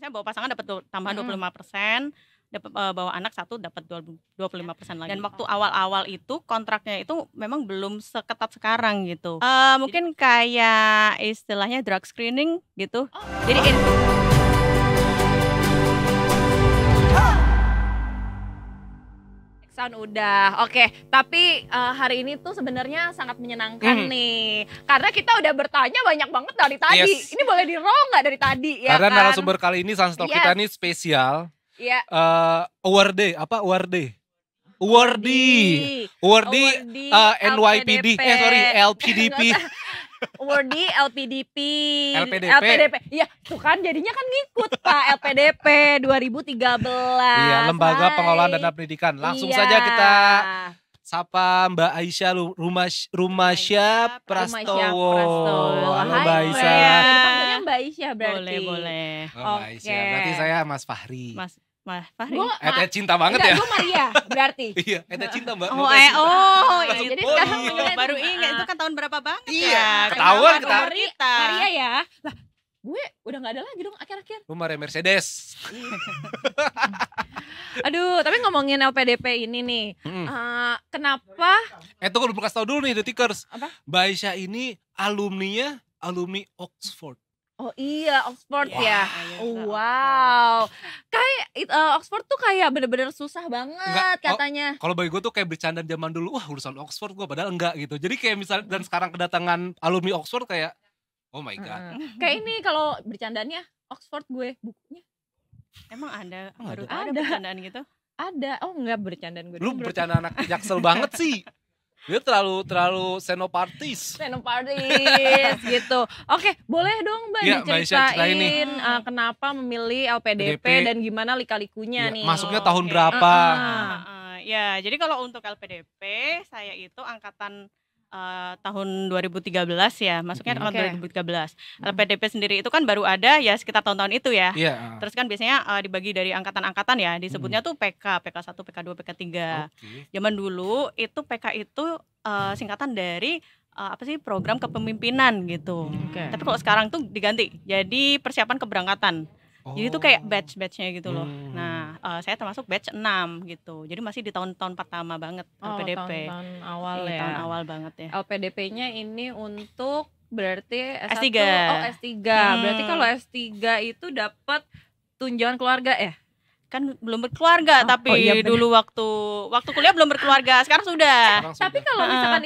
misalnya bawa pasangan dapat tambahan 25%, bawa anak satu dapat 25% lagi. Dan waktu awal-awal itu kontraknya itu memang belum seketat sekarang gitu. Mungkin kayak istilahnya drug screening gitu. Jadi Sound udah, oke. Tapi hari ini tuh sebenarnya sangat menyenangkan nih, karena kita udah bertanya banyak banget dari tadi. Yes. Ini boleh di-roll nggak dari tadi ya? Karena kan? narasumber kali ini Sunstalk kita nih spesial. Iya. Awardee, apa awardee? Awardee NYPD, LPDP. Awardee LPDP. LPDP. Iya, tuh kan jadinya kan ngikut Pak LPDP 2013. Iya, Lembaga Hai. Pengelolaan Dana Pendidikan. Langsung Iya. saja kita sapa Mbak Aisyah Rumasya Prastowo. Halo Hai, Mbak Aisyah. Panggilnya Mbak Aisyah berarti. boleh. Oh, Mbak Aisyah. Berarti saya Mas Fahri. Mas Fahri. Cinta banget ya. Gue Maria berarti. Iya, cinta Mbak. Oh, ya, jadi oh, sekarang iya. baru ingat itu kan tahun berapa banget Iya, ya. ketahuan Kenapa kita. kita. Maria ya. Lah, gue udah gak ada lagi dong akhir-akhir. Lu Maria Mercedes. Aduh, tapi ngomongin LPDP ini nih, kenapa? Tunggu dulu, kasih tau dulu nih Detikers. Apa? Mbak Aisyah ini alumni Oxford. Oh iya, Oxford Wah. ya. Wow, kayak Oxford tuh kayak bener-bener susah banget Enggak, katanya. Kalau bagi gue tuh kayak bercandaan zaman dulu, wah urusan Oxford gue padahal enggak gitu. Jadi kayak misalnya dan sekarang kedatangan alumni Oxford kayak oh my god. Kayak ini kalau bercandanya Oxford gue bukunya Emang ada Emang baru ada? tahu ada bercandaan gitu. ada. Oh enggak bercandaan gue. Lu bercanda anak jaksel banget sih. Dia terlalu senopartis. Senopartis gitu. Oke, boleh dong Mbak Iya, Mbak Aisyah, ceritain nih. diceritain kenapa memilih LPDP PDP. dan gimana lika-likunya Ya, nih. masuknya Oh, tahun oke. berapa? Ya, jadi kalau untuk LPDP saya itu angkatan tahun 2013 ya, masuknya tahun Oke. 2013. LPDP sendiri itu kan baru ada ya sekitar tahun-tahun itu ya. Iya. Terus kan biasanya dibagi dari angkatan-angkatan ya, disebutnya tuh PK, PK1, PK2, PK3. Oke. Zaman dulu itu PK itu singkatan dari program kepemimpinan gitu. Oke. Tapi kalau sekarang tuh diganti jadi persiapan keberangkatan. Jadi itu kayak batch-batchnya gitu loh. Nah, saya termasuk batch 6 gitu. Jadi masih di tahun-tahun pertama banget LPDP. Tahun awal Iya, ya. tahun awal banget ya. LPDP-nya ini untuk berarti S1. S3. Oh, S3. Berarti kalau S3 itu dapat tunjangan keluarga ya? Kan belum berkeluarga tapi iya bener. dulu waktu kuliah belum berkeluarga, sekarang sudah. Tapi kalau misalkan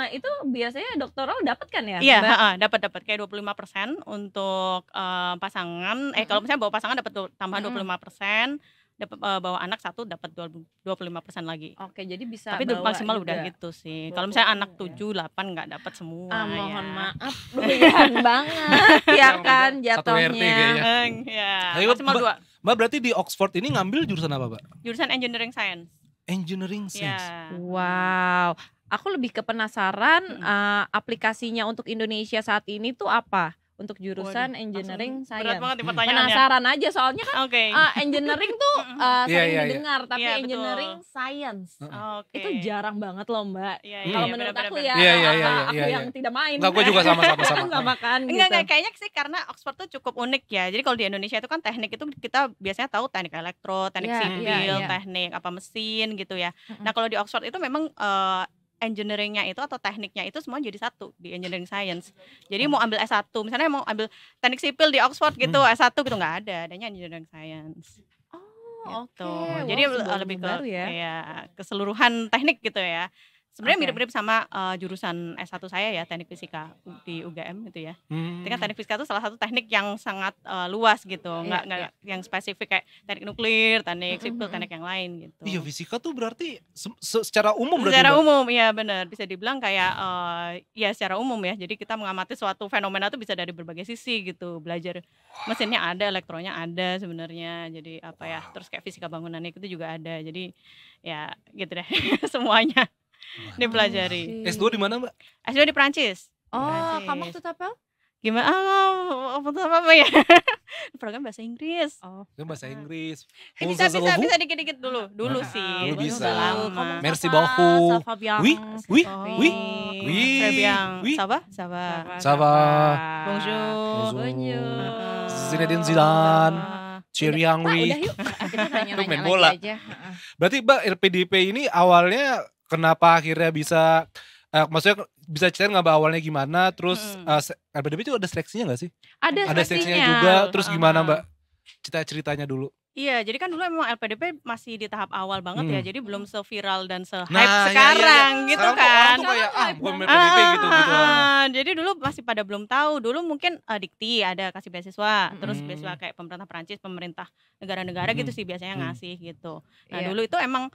itu biasanya doktoral dapat kan ya? Iya, Mbak? dapat kayak 25% untuk pasangan. Kalau misalnya bawa pasangan dapat tambahan 25%, dapat bawa anak satu dapat 25% lagi. Oke, jadi bisa Tapi bawa maksimal juga. udah gitu sih. Kalau misalnya anak 7, 8 nggak dapat semua Mohon ya. maaf, doyan banget ya kan Satu RT jatuhnya. kayaknya. Ya, Ayo, maksimal 2. Mbak berarti di Oxford ini ngambil jurusan apa, Mbak? Jurusan Engineering Science. Engineering Science. Ya. Wow, aku lebih ke penasaran aplikasinya untuk Indonesia saat ini tuh apa? Untuk jurusan Waduh, engineering langsung berat science. banget nih pertanyaannya. Penasaran aja soalnya kan Oke. engineering tuh Iya, sering iya. didengar, tapi Iya, betul. engineering science Oke. itu jarang banget loh Mbak. Iya, Kalau iya, menurut benar-benar. aku ya, Iya, aku iya. yang tidak main. Enggak, gue juga sama. Sama kan gitu. Enggak, kayaknya sih karena Oxford tuh cukup unik ya. Jadi kalau di Indonesia itu kan teknik itu kita biasanya tahu teknik elektro, teknik Iya, sipil, iya. teknik mesin gitu ya. Nah, kalau di Oxford itu memang engineeringnya itu atau tekniknya itu semua jadi satu di engineering science. Jadi mau ambil S1, misalnya mau ambil teknik sipil di Oxford gitu, S1 gitu nggak ada, adanya engineering science. Oh, Gitu. oke. Jadi Wah, sebuah lebih ilmu ke baru ya. kayak keseluruhan teknik gitu ya. Sebenarnya Oke. mirip-mirip sama jurusan S1 saya ya, teknik fisika di UGM gitu ya. Tapi kan teknik fisika itu salah satu teknik yang sangat luas gitu, nggak yang spesifik kayak teknik nuklir, teknik sipil, teknik yang lain gitu. Iya, fisika tuh berarti secara umum berarti. Secara Mbak? umum, ya benar, bisa dibilang kayak ya secara umum ya. Jadi kita mengamati suatu fenomena tuh bisa dari berbagai sisi gitu. Belajar mesinnya ada, elektronya ada sebenarnya. Jadi terus kayak fisika bangunannya itu juga ada. Jadi ya gitu deh semuanya dipelajari. S2 di mana, Mbak? S2 di Prancis. Oh, Prancis. kamu tuh apa? Gimana? Apa ya? Program bahasa Inggris. Oh, Itu bahasa Inggris. Bisa dikit-dikit dulu sih. Dulu bisa. Lama. Merci beaucoup. Oui, oui, oui, oui. Très bien. Oui. Ça va? Ça va. Bonjour. Bonjour. Zinedine Zidane. Thierry Pak, Henry. udah yuk. Kita Lu nanya-nanya main lagi bola. aja. Heeh. Berarti Mbak LPDP ini awalnya kenapa akhirnya bisa maksudnya bisa ceritain nggak Mbak awalnya gimana? Terus LPDP itu ada seleksinya nggak sih? Ada Ada seleksinya seleksinya. juga. Terus gimana Heeh. Mbak? Ceritanya dulu. Iya, jadi kan dulu emang LPDP masih di tahap awal banget ya, jadi belum seviral dan se-hype Nah, sekarang gitu Sekarang tuh kan. orang tuh kayak gue main LPDP gitu. Jadi dulu masih pada belum tahu. Dulu mungkin Dikti ada kasih beasiswa, terus beasiswa kayak pemerintah Perancis, pemerintah negara-negara gitu sih biasanya ngasih gitu. Nah, Iya. dulu itu emang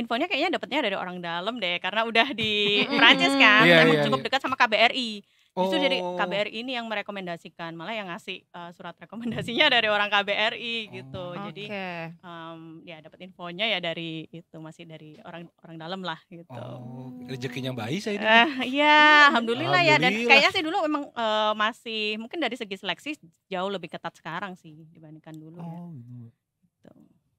infonya kayaknya dapetnya dari orang dalam deh, karena udah di Perancis kan, Iya, emang iya, cukup iya. dekat sama KBRI. Justru dari Oh. KBRI ini yang merekomendasikan, malah yang ngasih surat rekomendasinya dari orang KBRI gitu. Jadi Oke. ya dapat infonya ya dari itu, masih dari orang dalam lah gitu. Oh, rezekinya Mbak Aisyah ini. Iya, alhamdulillah ya, dan Alhamdulillah. kayaknya sih dulu memang masih mungkin dari segi seleksi jauh lebih ketat sekarang sih dibandingkan dulu ya. Oh, gitu. Gitu.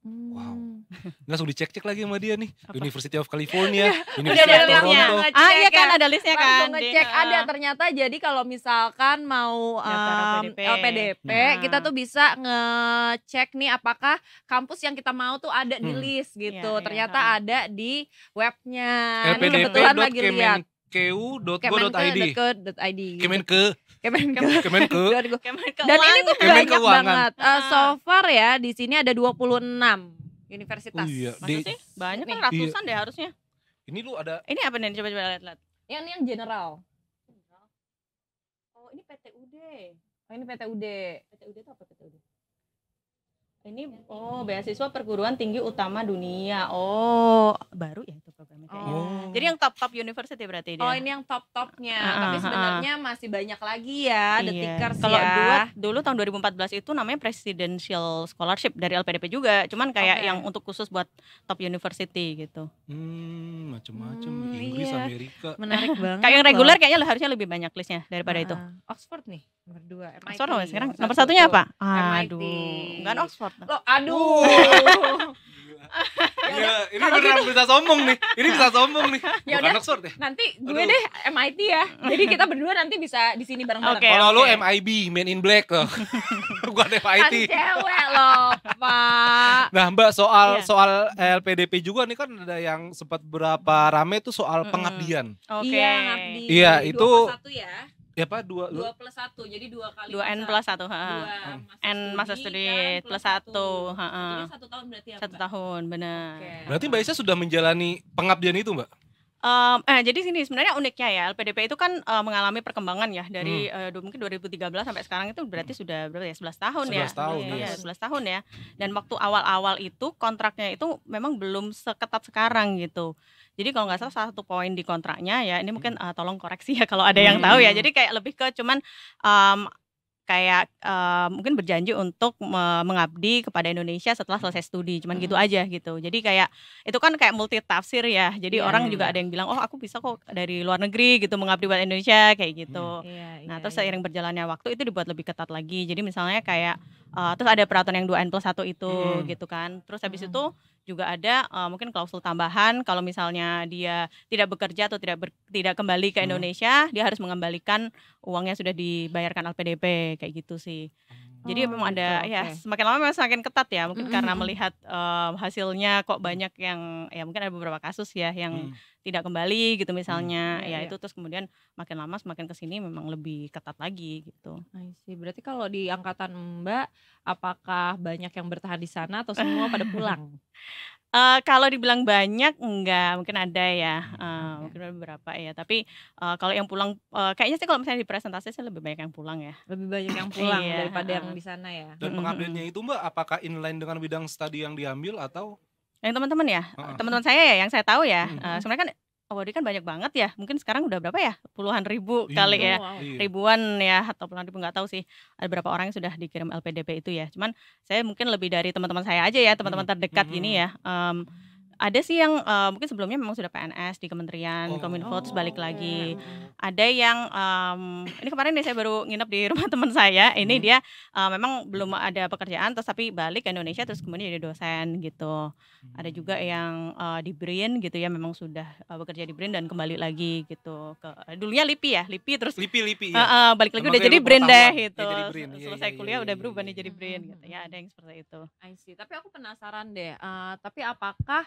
Wow. Langsung dicek-cek lagi sama dia nih. Apa? University of California, Udah University ada of listnya. Toronto. Iya kan ada listnya kan. Langsung ngecek ada ternyata. Jadi kalau misalkan mau Daftar LPDP, kita tuh bisa ngecek nih apakah kampus yang kita mau tuh ada di list gitu. Iya, iya. Ternyata ada di webnya. Ini LPDP kebetulan lagi lihat. kemenku.go.id. Kemenke.go.id gitu. Kemenke. Kemenke. Kemenke. Dan ini tuh Kemen banyak Keuangan. banget. So far ya di sini ada 26 universitas. Oh iya. Masa sih? Banyak kan Nih. ratusan deh harusnya. Ini lu ada Ini apa nih? Coba lihat. Yang general. Oh, ini PTUD. Oh, ini PTUD. PTUD itu apa PTUD? Ini beasiswa perguruan tinggi utama dunia. Oh, baru ya itu programnya kayaknya. Oh. Jadi yang top university berarti dia. Oh, ini yang top-topnya. Tapi sebenarnya masih banyak lagi ya, The Iya. Tickers Kalau ya. dulu tahun 2014 itu namanya Presidential Scholarship dari LPDP juga, cuman kayak Oke. yang untuk khusus buat top university gitu. macem-macem Inggris, iya. Amerika. Menarik banget. Kayak yang loh. reguler kayaknya harusnya lebih banyak listnya daripada itu. Oxford nih, nomor 2. MIT. Oxford nomor sekarang nomor satu satunya tuh. apa? MIT. Aduh, enggak Oxford. Loh, aduh. Iya, ini beneran bisa sombong nih. Ini bisa sombong nih. Ya Bukan udah. Oxford ya. Nanti gue Aduh. deh MIT ya. Jadi kita berdua nanti bisa di sini bareng-bareng. Oke. Kalau lu MIB, Men in Black loh. Gua Kan MIT. cewek loh, Pak. Nah Mbak, soal Iya. soal LPDP juga nih kan ada yang sempat berapa rame tuh soal pengabdian. Oke. Iya, ngabdi. Iya, 2 itu plus 1 ya. Ya Pak, 2 plus 1. Jadi 2 kali 2N plus 1, heeh. 2 N masa studi plus 1, heeh. Jadi 1 tahun berarti ya, 1 Mbak? tahun, benar. Oke. berarti Mbak Isa sudah menjalani pengabdian itu Mbak? Jadi sini sebenarnya uniknya ya, LPDP itu kan mengalami perkembangan ya dari mungkin 2013 sampai sekarang itu berarti sudah berapa ya, 11 tahun ya. 11 tahun, Iya, yes. 11 tahun ya. Dan waktu awal-awal itu kontraknya itu memang belum seketat sekarang gitu. Jadi kalau nggak salah satu poin di kontraknya ya, ini mungkin tolong koreksi ya kalau ada yang tahu ya. Jadi kayak lebih ke cuman mungkin berjanji untuk mengabdi kepada Indonesia setelah selesai studi, cuman gitu aja gitu. Jadi kayak itu kan kayak multi tafsir ya. Jadi Iya, orang juga ada yang bilang, oh aku bisa kok dari luar negeri gitu mengabdi buat Indonesia kayak gitu. Iya, Nah iya, terus iya. seiring berjalannya waktu itu dibuat lebih ketat lagi. Jadi misalnya kayak terus ada peraturan yang 2N plus 1 itu gitu kan. Terus habis itu juga ada mungkin klausul tambahan kalau misalnya dia tidak bekerja atau tidak kembali ke Indonesia, dia harus mengembalikan uangnya sudah dibayarkan LPDP kayak gitu sih. Jadi memang ada gitu, ya oke. semakin lama memang semakin ketat ya. Mungkin karena melihat hasilnya kok banyak yang ya mungkin ada beberapa kasus ya yang tidak kembali gitu misalnya. Iya, Ya iya. itu terus kemudian makin lama semakin kesini memang lebih ketat lagi gitu. I see. Berarti kalau di angkatan Mbak, apakah banyak yang bertahan di sana atau semua pada pulang? Kalau dibilang banyak enggak, mungkin ada ya, Oke. mungkin ada beberapa ya. Tapi kalau yang pulang, kayaknya sih kalau misalnya di presentasi sih lebih banyak yang pulang ya. Lebih banyak yang pulang Iya, daripada yang heeh. di sana ya. Dan pengabdiannya itu Mbak, apakah inline dengan bidang studi yang diambil atau? Yang teman-teman ya, Heeh. teman-teman saya ya yang saya tahu ya, Mhm. sebenarnya kan awalnya kan banyak banget ya. Mungkin sekarang udah berapa ya? Puluhan ribu kali Iya. ya. Wow. Iya. Ribuan ya atau puluhan ribu nggak tahu sih ada berapa orang yang sudah dikirim LPDP itu ya. Cuman saya mungkin lebih dari teman-teman saya aja ya, teman-teman terdekat gini ya. Ada sih yang mungkin sebelumnya memang sudah PNS di Kementerian Oh. Kominfo terus balik oke. lagi. Mm-mm. Ada yang ini kemarin nih saya baru nginep di rumah teman saya. Ini dia memang belum ada pekerjaan terus tapi balik ke Indonesia terus kemudian jadi dosen gitu. Ada juga yang di BRIN gitu ya, memang sudah bekerja di BRIN dan kembali lagi gitu ke dulunya LIPI terus Lipi ya. balik lagi udah Lembaga jadi Ilmu BRIN deh Pengetahuan. gitu. Ya, jadi BRIN. Iya, Selesai iya, kuliah iya, udah iya, berubah iya. nih jadi BRIN gitu ya. Ada yang seperti itu. I see. Tapi aku penasaran deh. Tapi apakah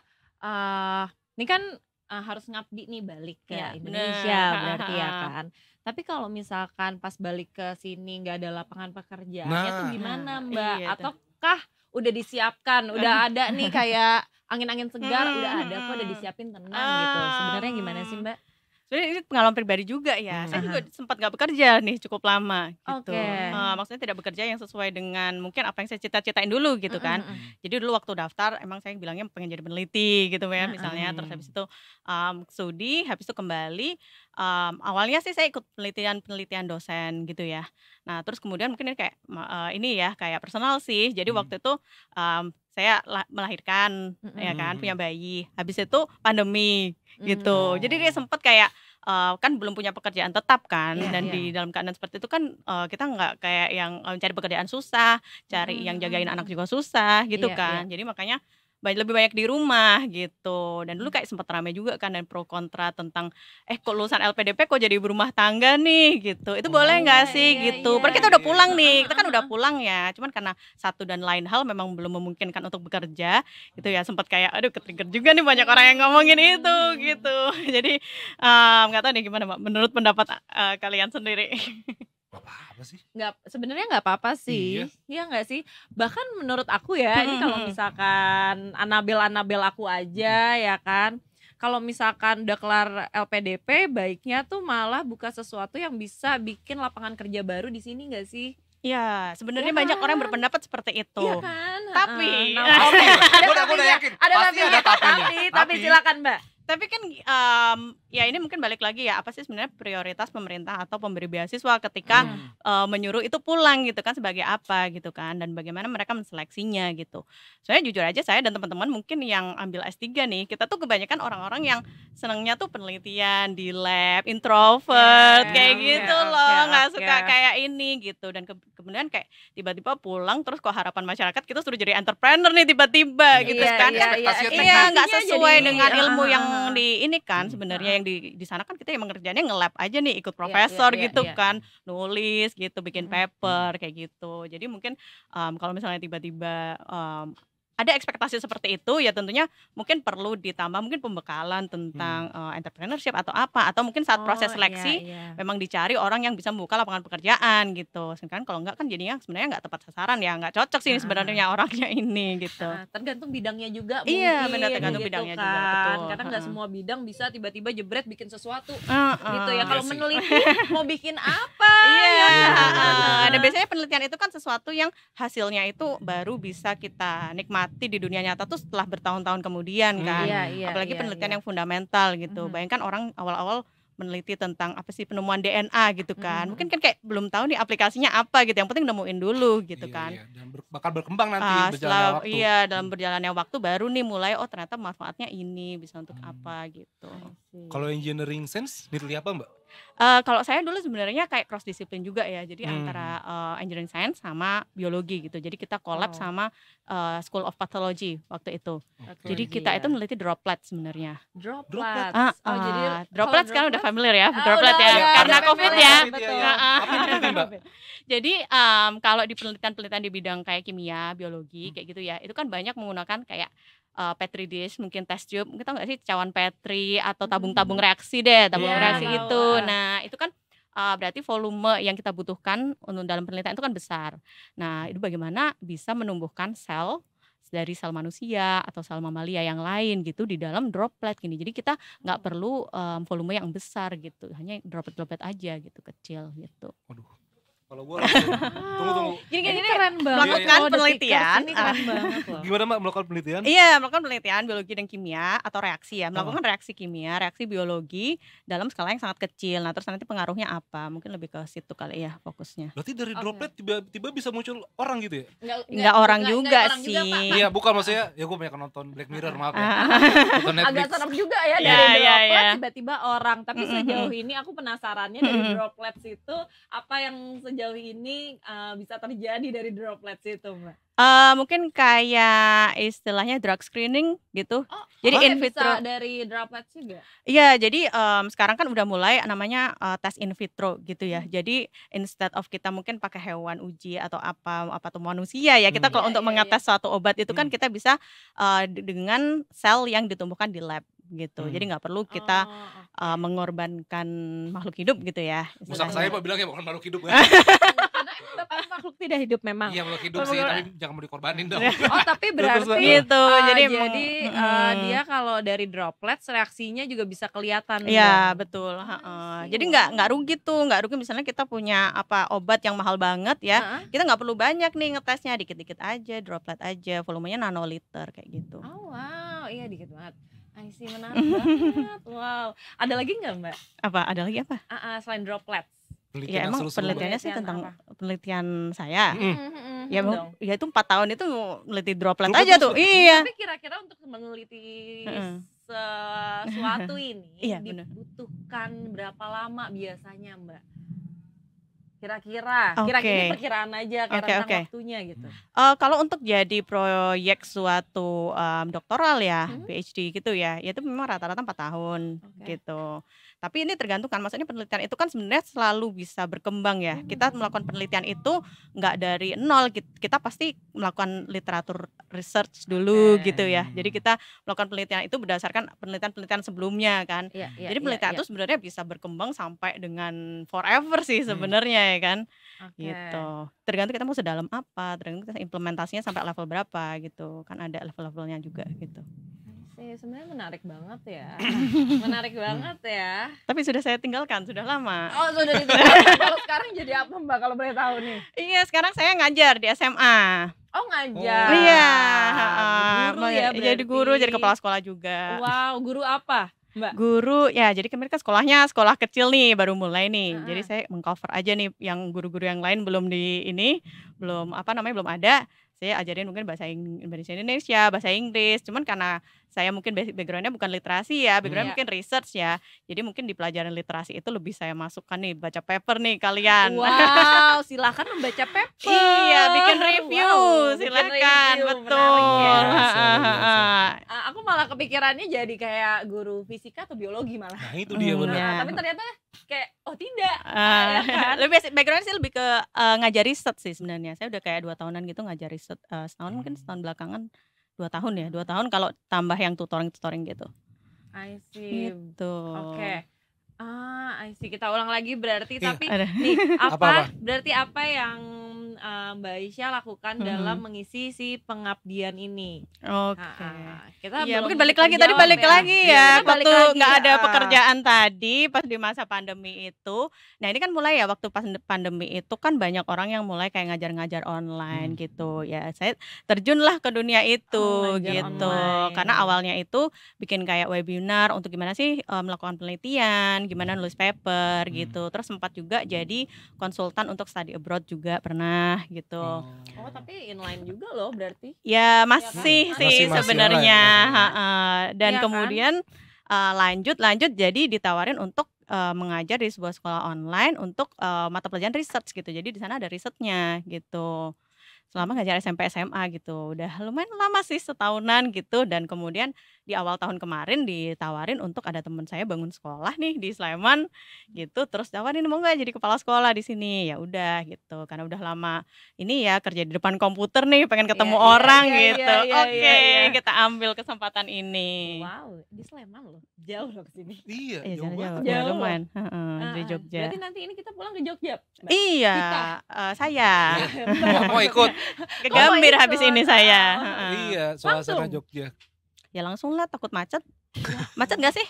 ini kan harus ngabdi nih balik ke Iya, Indonesia bener. berarti ya kan. Tapi kalau misalkan pas balik ke sini nggak ada lapangan pekerjaannya tuh Nah. gimana Nah, Mbak? iya tuh. Ataukah udah disiapkan, udah ada nih kayak angin-angin segar, udah ada kok, udah Mm-mm. disiapin tenang gitu. Sebenarnya gimana sih Mbak? Sebenarnya ini pengalaman pribadi juga ya. Saya juga sempat nggak bekerja nih cukup lama gitu. Oke. Maksudnya tidak bekerja yang sesuai dengan mungkin apa yang saya cita-citain dulu gitu kan. Jadi dulu waktu daftar emang saya bilangnya pengen jadi peneliti gitu ya misalnya. Terus habis itu studi, habis itu kembali. Awalnya sih saya ikut penelitian dosen gitu ya. Nah terus kemudian mungkin ini kayak ini ya kayak personal sih. Jadi waktu itu saya melahirkan ya kan, punya bayi. Habis itu pandemi gitu. Jadi dia sempat kayak kan belum punya pekerjaan tetap kan, Iya, dan iya. di dalam keadaan seperti itu kan kita nggak kayak yang cari pekerjaan susah, cari yang jagain anak juga susah gitu Iya, kan. Jadi makanya lebih banyak di rumah gitu. Dan dulu kayak sempat ramai juga kan dan pro kontra tentang kok lulusan LPDP kok jadi ibu rumah tangga nih gitu. Itu boleh nggak iya, sih iya, gitu. iya. Padahal kita udah pulang nih, kita kan udah pulang ya. Cuman karena satu dan lain hal memang belum memungkinkan untuk bekerja gitu ya. Sempat kayak aduh ketrigger juga nih banyak orang yang ngomongin itu gitu. Jadi nggak tahu nih gimana Mbak menurut pendapat kalian sendiri. Apa sih? Sebenarnya nggak apa-apa sih, iya nggak sih? Bahkan menurut aku ya, ini kalau misalkan Anabel aku aja ya kan, kalau misalkan udah kelar LPDP, baiknya tuh malah buka sesuatu yang bisa bikin lapangan kerja baru di sini nggak sih? Iya, sebenarnya Iya banyak kan? orang yang berpendapat seperti itu. Iya kan? Tapi Pasti. ada Gua udah tapinya, yakin. ada Pasti tapinya, ada tapinya. tapi Tapi silakan Mbak. Tapi kan ya ini mungkin balik lagi ya, apa sih sebenarnya prioritas pemerintah atau pemberi beasiswa ketika menyuruh itu pulang gitu kan, sebagai apa gitu kan, dan bagaimana mereka menseleksinya gitu. Soalnya jujur aja saya dan teman-teman mungkin yang ambil S3 nih, kita tuh kebanyakan orang-orang yang senangnya tuh penelitian di lab, introvert kayak gitu loh, nggak suka kayak ini gitu. Dan kemudian kayak tiba-tiba pulang terus kok harapan masyarakat kita suruh jadi entrepreneur nih tiba-tiba gitu kan. Iya, nggak sesuai dengan ilmu yang di ini kan sebenarnya yang di sana kan kita yang mengerjaannya nge-lab aja nih, ikut profesor gitu kan, nulis gitu, bikin paper kayak gitu. Jadi mungkin kalau misalnya tiba-tiba ada ekspektasi seperti itu ya tentunya mungkin perlu ditambah mungkin pembekalan tentang entrepreneurship atau apa, atau mungkin saat proses seleksi memang dicari orang yang bisa membuka lapangan pekerjaan gitu. Sedangkan kalau enggak kan jadinya sebenarnya nggak tepat sasaran ya, nggak cocok sih sebenarnya orangnya ini gitu. Tergantung bidangnya juga Iya, mungkin, benar, tergantung gitu bidangnya kan. juga, betul. Karena nggak semua bidang bisa tiba-tiba jebret bikin sesuatu gitu ya. Kalau Iya sih. meneliti mau bikin apa? Iya, kan? dan biasanya penelitian itu kan sesuatu yang hasilnya itu baru bisa kita nikmati di dunia nyata tuh setelah bertahun-tahun kemudian kan. Apalagi penelitian yang fundamental gitu. Bayangkan orang awal-awal meneliti tentang apa sih penemuan DNA gitu kan. Mungkin kan kayak belum tahu nih aplikasinya apa gitu. Yang penting nemuin dulu gitu kan. Iya, dan bakal berkembang nanti berjalannya waktu. Iya, dalam berjalannya waktu baru nih mulai ternyata manfaatnya ini bisa untuk apa gitu. Kalau engineering science diteliti apa Mbak? Kalau saya dulu sebenarnya kayak cross disiplin juga ya. Jadi antara engineering science sama biologi gitu. Jadi kita collab sama School of Pathology waktu itu. Jadi kita itu meneliti droplet sebenarnya. Droplet. Jadi droplet kan udah familiar ya, droplet ya, udah, karena udah COVID familiar, ya. betul. Apa itu Mbak? Jadi kalau di penelitian di bidang kayak kimia, biologi kayak gitu ya, itu kan banyak menggunakan kayak petri dish, mungkin test tube, mungkin tau gak sih cawan petri atau tabung-tabung reaksi deh, tabung reaksi tahu. itu. Nah itu kan berarti volume yang kita butuhkan untuk dalam penelitian itu kan besar. Nah itu bagaimana bisa menumbuhkan sel dari sel manusia atau sel mamalia yang lain gitu di dalam droplet gini. Jadi kita nggak perlu volume yang besar gitu, hanya droplet-droplet aja gitu, kecil gitu. Waduh. Kalau gue langsung tunggu. Ini keren banget. Melakukan Kalau The penelitian. Tickers ini keren banget loh. Gimana Mbak melakukan penelitian? Iya, melakukan penelitian biologi dan kimia atau reaksi ya. Melakukan reaksi kimia, reaksi biologi dalam skala yang sangat kecil. Nah, terus nanti pengaruhnya apa? Mungkin lebih ke situ kali ya fokusnya. Berarti dari droplet tiba-tiba bisa muncul orang gitu ya? Enggak orang juga orang sih. Pak. Iya, bukan maksudnya. Ya gue banyak nonton Black Mirror, maaf ya. Nonton Netflix. Agak serem juga ya Iya, dari iya, droplet iya. tiba-tiba orang. Tapi sejauh ini aku penasarannya dari droplets itu apa yang sejauh ini bisa terjadi dari droplets itu, Mbak? Mungkin kayak istilahnya drug screening gitu. Jadi in vitro. Bisa dari droplets juga? Iya, jadi sekarang kan udah mulai namanya tes in vitro gitu ya. Jadi instead of kita mungkin pakai hewan uji atau apa tuh manusia ya. Kita kalau untuk mengetes suatu obat itu kan kita bisa dengan sel yang ditumbuhkan di lab gitu. Jadi nggak perlu kita mengorbankan makhluk hidup gitu ya. Musang saya Pak bilang ya bukan makhluk hidup ya. Karena makhluk tidak hidup memang. Iya makhluk hidup sih, tapi jangan mau dikorbanin dong. Oh tapi berarti gitu. Jadi dia kalau dari droplets reaksinya juga bisa kelihatan. Iya betul. Jadi nggak rugi tuh, nggak rugi misalnya kita punya obat yang mahal banget ya, kita nggak perlu banyak nih ngetesnya, dikit-dikit aja, droplet aja, volumenya nanoliter kayak gitu. Oh wow, iya dikit banget. I see, menarik banget. Wow. Ada lagi nggak Mbak? Ada lagi apa? Selain droplets. Ya emang penelitiannya sih tentang penelitian saya. Ya itu 4 tahun itu meneliti droplet aja tuh. Iya. Tapi kira-kira untuk meneliti sesuatu ini dibutuhkan berapa lama biasanya Mbak? Kira-kira ini perkiraan aja kayak rentang waktunya gitu. Kalau untuk jadi proyek suatu doktoral ya, PhD gitu ya, itu memang rata-rata 4 tahun gitu. Tapi ini tergantung kan, maksudnya penelitian itu kan sebenarnya selalu bisa berkembang ya. Kita melakukan penelitian itu nggak dari nol, kita pasti melakukan literatur research dulu gitu ya. Jadi kita melakukan penelitian itu berdasarkan penelitian-penelitian sebelumnya kan. Jadi penelitian itu sebenarnya bisa berkembang sampai dengan forever sih sebenarnya ya kan. Gitu. Tergantung kita mau sedalam apa, tergantung kita implementasinya sampai level berapa gitu. Kan ada level-levelnya juga gitu. Sebenarnya menarik banget ya. Menarik banget ya. Tapi sudah saya tinggalkan, sudah lama. Oh, sudah ditinggalkan. Kalau sekarang jadi apa Mbak kalau boleh tahu nih? Iya, sekarang saya ngajar di SMA. Oh, ngajar. Iya, guru ya berarti. Jadi guru, jadi kepala sekolah juga. Wow, guru apa Mbak? Guru, ya jadi kemarin kan sekolahnya sekolah kecil nih, baru mulai nih. Jadi saya mengcover aja nih yang guru-guru yang lain belum belum ada. Saya ajarin mungkin bahasa Indonesia, bahasa Inggris. Cuman karena saya mungkin backgroundnya bukan literasi ya, backgroundnya mungkin research ya. Jadi mungkin di pelajaran literasi itu lebih saya masukkan nih, baca paper nih kalian. Wow, silakan membaca paper. Iya, bikin review, silakan, betul. Aku malah kepikirannya jadi kayak guru fisika atau biologi malah. Nah itu dia benar. Tapi ternyata kayak tidak. Ya kan? Lebih backgroundnya sih lebih ke ngajar riset sih sebenarnya. Saya udah kayak 2 tahunan gitu ngajar riset, setahun belakangan 2 tahun ya, 2 tahun kalau tambah yang tutoring gitu. I see. Gitu. Oke. I see. Kita ulang lagi berarti tapi ada. nih apa? Berarti apa yang Mbak Aisyah lakukan dalam mengisi si pengabdian ini? Oke. Kita ya, mungkin balik lagi ya. Waktu nggak ada pekerjaan tadi pas di masa pandemi itu. Nah ini kan mulai ya waktu pas pandemi itu kan banyak orang yang mulai kayak ngajar-ngajar online gitu. Ya saya terjunlah ke dunia itu gitu. Online. Karena awalnya itu bikin kayak webinar untuk gimana sih melakukan penelitian, gimana nulis paper gitu. Terus sempat juga jadi konsultan untuk study abroad juga pernah gitu. Oh tapi inline juga loh berarti? Ya masih sih sebenarnya. Dan ya, kemudian lanjut jadi ditawarin untuk mengajar di sebuah sekolah online untuk mata pelajaran research gitu. Jadi di sana ada risetnya gitu. Selama ngajar SMP SMA gitu. Udah lumayan lama sih, setahunan gitu. Dan kemudian di awal tahun kemarin ditawarin untuk ada teman saya bangun sekolah nih di Sleman gitu. Terus tawarin mau nggak jadi kepala sekolah di sini? Ya udah gitu. Karena udah lama ini ya kerja di depan komputer nih, pengen ketemu orang gitu. Oke, kita ambil kesempatan ini. Wow, di Sleman loh. Jauh loh kesini. Iya, jauh. Lumayan. Dari Jogja. Berarti nanti ini kita pulang ke Jogja? Iya, saya. Mau ikut. Ke Gambir habis ini saya. Iya, suasana Jogja. Ya langsung lah, takut macet. Macet gak sih?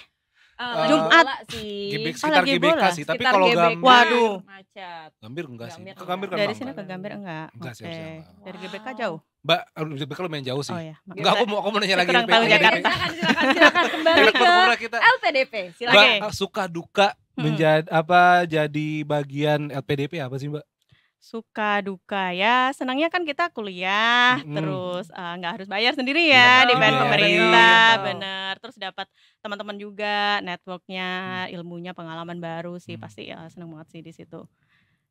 Jumat. bola sih. sekitar lagi GBK bola. sih, tapi Sekitar kalau GBK. Gambir, Waduh. Macet. Gambir enggak sih. Gambir Ke Gambir kan Dari lama. sini ke Gambir enggak? Enggak sih, Oke. harusnya enggak. Dari GBK Wow. jauh? Mbak, GBK lumayan jauh sih. Oh ya. Enggak, aku mau nanya Saya lagi kurang tahu LPDP. Jakarta. Silakan kembali Enak ke banget kita. LPDP. Silakan. Mbak, suka duka jadi bagian LPDP apa sih, Mbak? Suka duka ya, senangnya kan kita kuliah, terus nggak harus bayar sendiri ya, Iya, dibayar betul, pemerintah, betul. bener. Terus dapat teman-teman juga, networknya, ilmunya, pengalaman baru sih, pasti ya seneng banget sih di situ.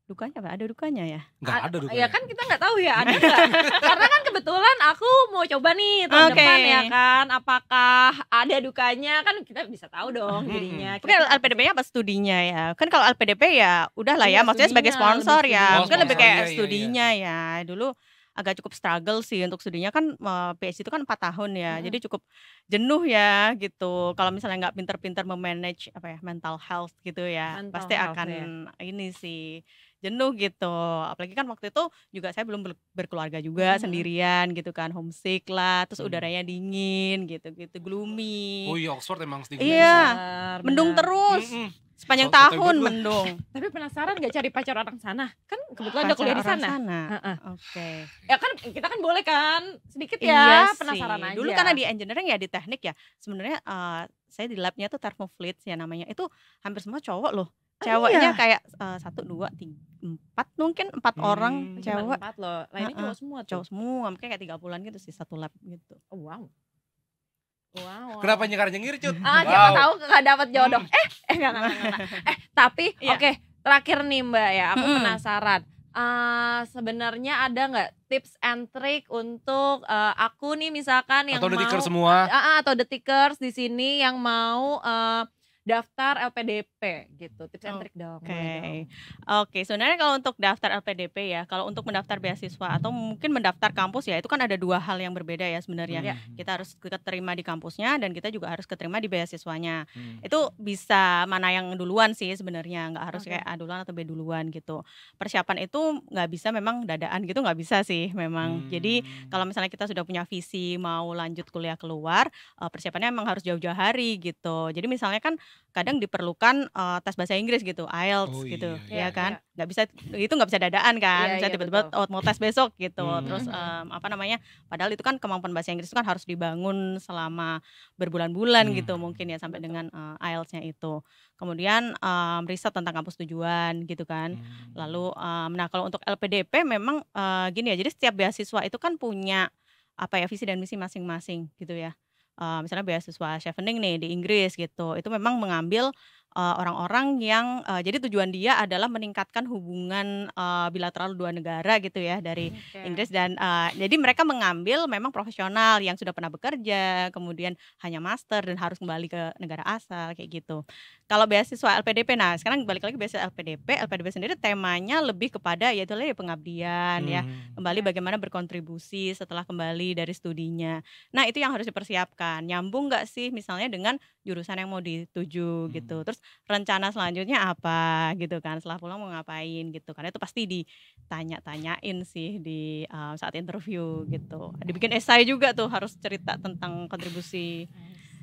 Dukanya apa? Ada dukanya ya? Enggak ada duka. Ya kan kita nggak tahu ya ada nggak. Karena kan kebetulan aku mau coba nih tahun Oke. depan ya kan. Apakah ada dukanya kan kita bisa tahu dong jadinya. Mungkin LPDP-nya apa studinya ya? Kan kalau LPDP ya udahlah Iya, ya, maksudnya sebagai studinya, sponsor lebih ya. studinya. Mungkin lebih Oh, kayak sponsor, iya, studinya ya. Dulu agak cukup struggle sih untuk studinya kan PhD itu kan 4 tahun ya. Jadi cukup jenuh ya gitu. Kalau misalnya nggak pinter-pinter memanage apa ya, mental health gitu ya, Mental pasti health, akan ya. ini sih jenuh gitu. Apalagi kan waktu itu juga saya belum berkeluarga juga, sendirian gitu kan, homesick lah, terus udaranya dingin gitu-gitu, gloomy. Oh iya, Oxford emang stigma. Iya, Benar, mendung benar. terus. Sepanjang So- sotoy tahun banget gua. mendung. Tapi penasaran gak cari pacar orang sana? Kan kebetulan udah kuliah di Pacar orang sana. Heeh. Oke. Ya kan kita kan boleh kan sedikit Iya ya sih. penasaran aja. Dulu karena di engineering ya, di teknik ya, sebenarnya saya di labnya tuh thermofluids ya namanya. Itu hampir semua cowok loh. Ceweknya iya? kayak 1, 2, 3, 4 mungkin 4 orang Cuma cewek. 4 loh. Lainnya Heeh. cowok semua tuh. Cowok semua, makanya kayak 3 bulan gitu sih satu lab gitu. Oh, wow. Wow. Kenapa nyengir Cut? Siapa tahu gak dapat jodoh. Enggak. Tapi Iya. oke, terakhir nih Mbak ya, aku Mm-mm. penasaran. Sebenarnya ada nggak tips and trick untuk aku nih misalkan yang Atau mau detiker semua. atau detikers di sini yang mau daftar LPDP gitu. Tips and trick dong. Oke, boleh dong. oke. Sebenarnya kalau untuk daftar LPDP ya, kalau untuk mendaftar beasiswa atau mungkin mendaftar kampus ya, itu kan ada 2 hal yang berbeda ya sebenarnya. Kita harus keterima di kampusnya dan kita juga harus keterima di beasiswanya. Itu bisa mana yang duluan sih sebenarnya, nggak harus kayak A duluan atau B duluan gitu. Persiapan itu nggak bisa memang dadaan gitu, nggak bisa sih memang. Jadi kalau misalnya kita sudah punya visi mau lanjut kuliah keluar, persiapannya memang harus jauh-jauh hari gitu. Jadi misalnya kan kadang diperlukan tes bahasa Inggris gitu, IELTS Oh, gitu, iya, ya kan? Nggak bisa, itu nggak bisa dadaan kan? Iya, Bisa iya, tiba-tiba betul. mau tes besok gitu. Hmm. Terus apa namanya? Padahal itu kan kemampuan bahasa Inggris itu kan harus dibangun selama berbulan-bulan gitu mungkin ya sampai dengan IELTS-nya itu. Kemudian riset tentang kampus tujuan gitu kan. Lalu nah kalau untuk LPDP memang gini ya. Jadi setiap beasiswa itu kan punya apa ya, visi dan misi masing-masing gitu ya. Misalnya beasiswa Chevening nih di Inggris gitu, itu memang mengambil orang-orang yang jadi tujuan dia adalah meningkatkan hubungan bilateral 2 negara gitu ya, dari Inggris dan jadi mereka mengambil memang profesional yang sudah pernah bekerja, kemudian hanya master dan harus kembali ke negara asal kayak gitu. Kalau beasiswa LPDP, nah sekarang balik lagi beasiswa LPDP sendiri temanya lebih kepada yaitu pengabdian ya, kembali bagaimana berkontribusi setelah kembali dari studinya. Nah itu yang harus dipersiapkan, nyambung nggak sih misalnya dengan jurusan yang mau dituju gitu. Terus rencana selanjutnya apa gitu kan, setelah pulang mau ngapain gitu kan, itu pasti ditanya-tanyain sih di saat interview gitu. Dibikin esai juga tuh, harus cerita tentang kontribusi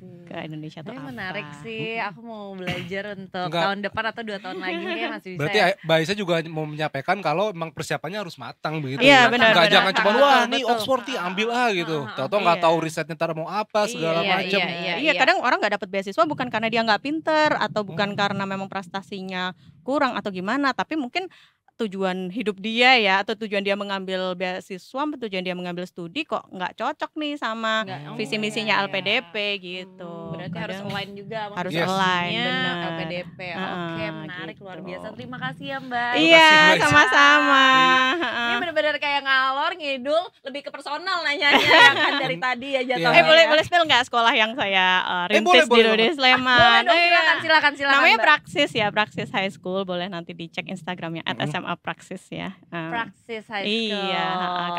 ke Indonesia tuh Tapi apa. menarik sih, aku mau belajar untuk Enggak. tahun depan atau 2 tahun lagi kayak masih bisa. Berarti ya. Mbak Aisyah juga mau menyampaikan kalau emang persiapannya harus matang begitu. Iya, ya. benar, Nggak benar. jangan cuma Betul, wah nih betul. Oxford nih ambil gitu. Tahu-tahu nggak Iya. tahu risetnya ntar mau apa segala Iya, macam. Iya, kadang orang nggak dapat beasiswa bukan karena dia nggak pinter atau bukan karena memang prestasinya kurang atau gimana, tapi mungkin tujuan hidup dia ya, atau tujuan dia mengambil beasiswa, tujuan dia mengambil studi kok nggak cocok nih sama Nggak, visi misinya iya, iya. LPDP gitu. Berarti harus Kadang align juga sama harus Yes. align, visinya benar. LPDP. Oke, menarik, gitu. luar biasa. Terima kasih ya Mbak. Iya, kasih, Mbak. sama-sama. Ini benar-benar kayak ngalor ngidul, lebih ke personal nanyanya ya kan dari tadi ya jatuhnya. Iya. Boleh spill nggak sekolah yang saya rintis boleh, di boleh. Sleman? Boleh dong, Iya. silakan Namanya Mbak. Praxis ya, Praxis High School. Boleh nanti dicek Instagramnya @SMA Praxis ya. Praxis High School. Iya,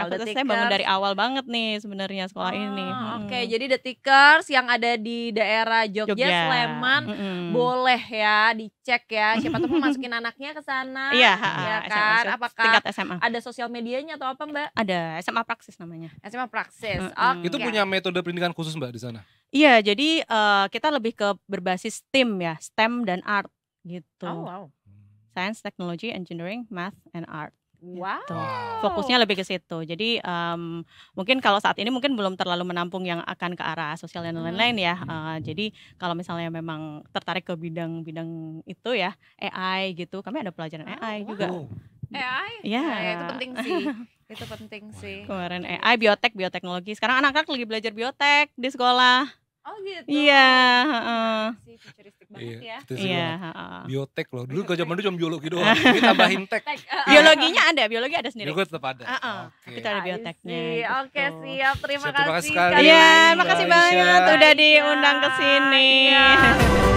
kampus saya bangun dari awal banget nih sebenarnya sekolah ini. Oke, jadi detikers yang ada di daerah Jogja, Sleman boleh ya dicek ya. Siapa tahu mau masukin anaknya ke sana. Iya, ya SMA, kan? Apakah tingkat SMA. ada sosial medianya atau apa Mbak? Ada SMA Praxis namanya. SMA Praxis. Mm-mm. Oke. Itu punya metode pendidikan khusus Mbak di sana. Iya, jadi kita lebih ke berbasis STEM ya, STEM dan art gitu. Oh wow. Science, Technology, Engineering, Math, and Art. Wow. Gitu. Fokusnya lebih ke situ. Jadi mungkin kalau saat ini mungkin belum terlalu menampung yang akan ke arah sosial dan lain-lain ya. Jadi kalau misalnya memang tertarik ke bidang-bidang itu ya, AI gitu. Kami ada pelajaran AI juga. AI? Iya. Ya, itu penting sih. Itu penting sih. Kemarin AI, biotek, bioteknologi. Sekarang anak-anak lagi belajar biotek di sekolah. Oh gitu. Iya, Sih futuristik banget ya. Iya, Biotek loh. Dulu ke zaman dulu cuma biologi doang. Ini tambahin tek. Biologinya ada, biologi ada sendiri. Biologi tetap ada. Kita ada bioteknya. Oke, siap. Terima kasih. sekali. Iya, Mbak makasih Aisyah. banget udah diundang ke sini. Iya.